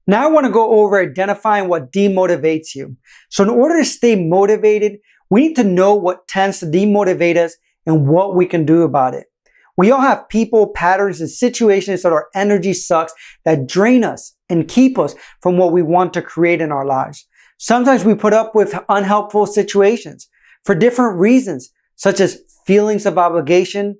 Now I want to go over identifying what demotivates you. So in order to stay motivated, we need to know what tends to demotivate us and what we can do about it. We all have people, patterns, and situations that our energy sucks, that drain us and keep us from what we want to create in our lives. Sometimes we put up with unhelpful situations for different reasons, such as feelings of obligation,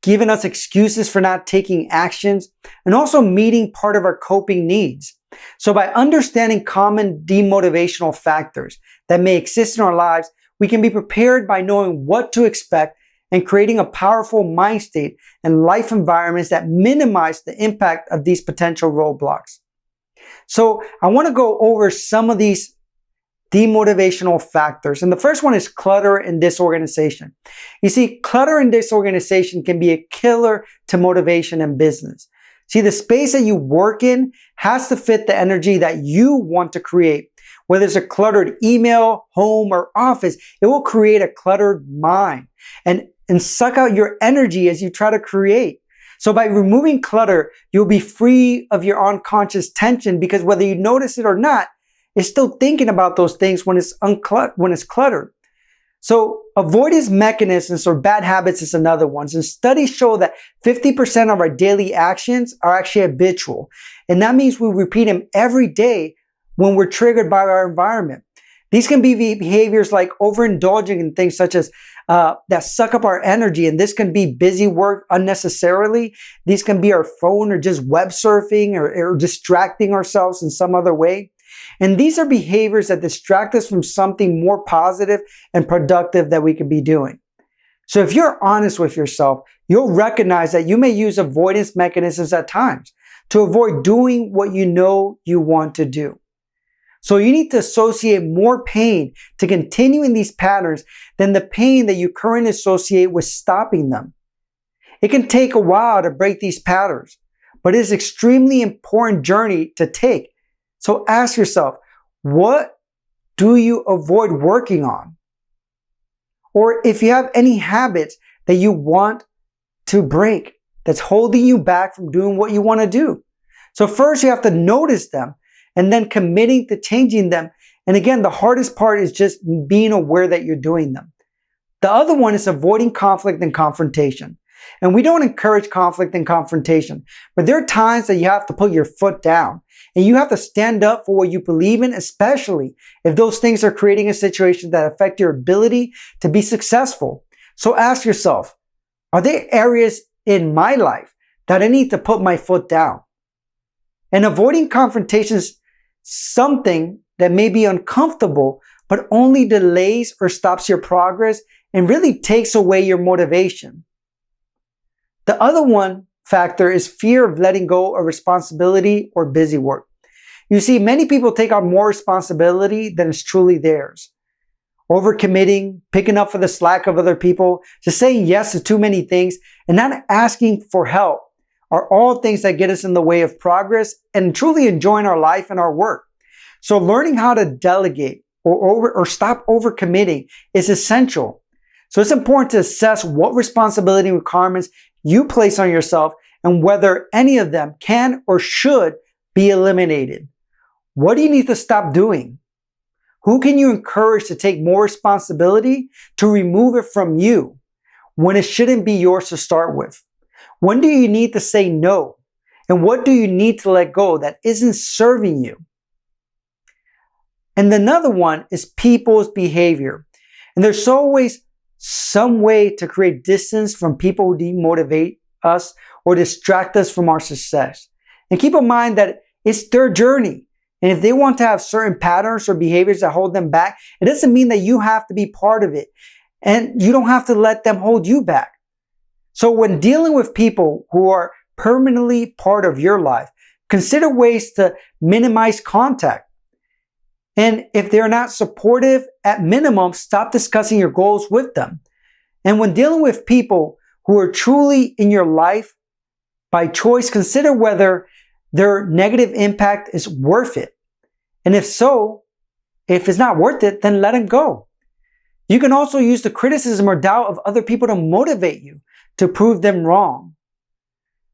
giving us excuses for not taking actions, and also meeting part of our coping needs. So by understanding common demotivational factors that may exist in our lives, we can be prepared by knowing what to expect and creating a powerful mind state and life environments that minimize the impact of these potential roadblocks. So I want to go over some of these demotivational factors. And the first one is clutter and disorganization. You see, clutter and disorganization can be a killer to motivation and business. See, the space that you work in has to fit the energy that you want to create. Whether it's a cluttered email, home, or office, it will create a cluttered mind and suck out your energy as you try to create. So by removing clutter, you'll be free of your unconscious tension, because whether you notice it or not, it's still thinking about those things when it's cluttered. So avoidance mechanisms or bad habits is another one. And studies show that 50% of our daily actions are actually habitual. And that means we repeat them every day when we're triggered by our environment. These can be behaviors like overindulging in things such as that suck up our energy. And this can be busy work unnecessarily. These can be our phone or just web surfing or distracting ourselves in some other way. And these are behaviors that distract us from something more positive and productive that we could be doing. So if you're honest with yourself, you'll recognize that you may use avoidance mechanisms at times to avoid doing what you know you want to do. So you need to associate more pain to continuing these patterns than the pain that you currently associate with stopping them. It can take a while to break these patterns, but it is an extremely important journey to take. So ask yourself, what do you avoid working on? Or if you have any habits that you want to break, that's holding you back from doing what you want to do. So first you have to notice them and then committing to changing them. And again, the hardest part is just being aware that you're doing them. The other one is avoiding conflict and confrontation. And we don't encourage conflict and confrontation, but there are times that you have to put your foot down and you have to stand up for what you believe in, especially if those things are creating a situation that affect your ability to be successful. So ask yourself, are there areas in my life that I need to put my foot down? And avoiding confrontation is something that may be uncomfortable, but only delays or stops your progress and really takes away your motivation. The other one factor is fear of letting go of responsibility or busy work. You see, many people take on more responsibility than is truly theirs. Overcommitting, picking up for the slack of other people, just saying yes to too many things, and not asking for help are all things that get us in the way of progress and truly enjoying our life and our work. So learning how to delegate or stop overcommitting is essential. So it's important to assess what responsibility and requirements you place on yourself and whether any of them can or should be eliminated. What do you need to stop doing? Who can you encourage to take more responsibility to remove it from you when it shouldn't be yours to start with? When do you need to say no? And what do you need to let go that isn't serving you? And another one is people's behavior. And there's always some way to create distance from people who demotivate us or distract us from our success. And keep in mind that it's their journey. And if they want to have certain patterns or behaviors that hold them back, it doesn't mean that you have to be part of it. And you don't have to let them hold you back. So when dealing with people who are permanently part of your life, consider ways to minimize contact. And if they're not supportive, at minimum, stop discussing your goals with them. And when dealing with people who are truly in your life by choice, consider whether their negative impact is worth it. And if so, if it's not worth it, then let it go. You can also use the criticism or doubt of other people to motivate you to prove them wrong.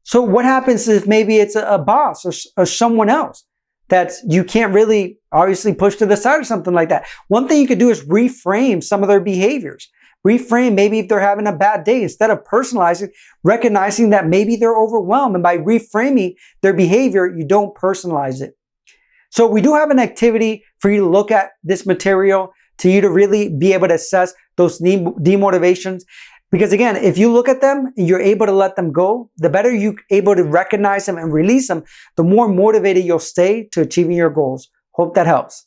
So what happens if maybe it's a boss or someone else? that you can't really obviously push to the side or something like that. One thing you could do is reframe some of their behaviors. Reframe maybe if they're having a bad day, instead of personalizing, recognizing that maybe they're overwhelmed. And by reframing their behavior, you don't personalize it. So we do have an activity for you to look at this material, to you to really be able to assess those demotivations. Because again, if you look at them and you're able to let them go, the better you're able to recognize them and release them, the more motivated you'll stay to achieving your goals. Hope that helps.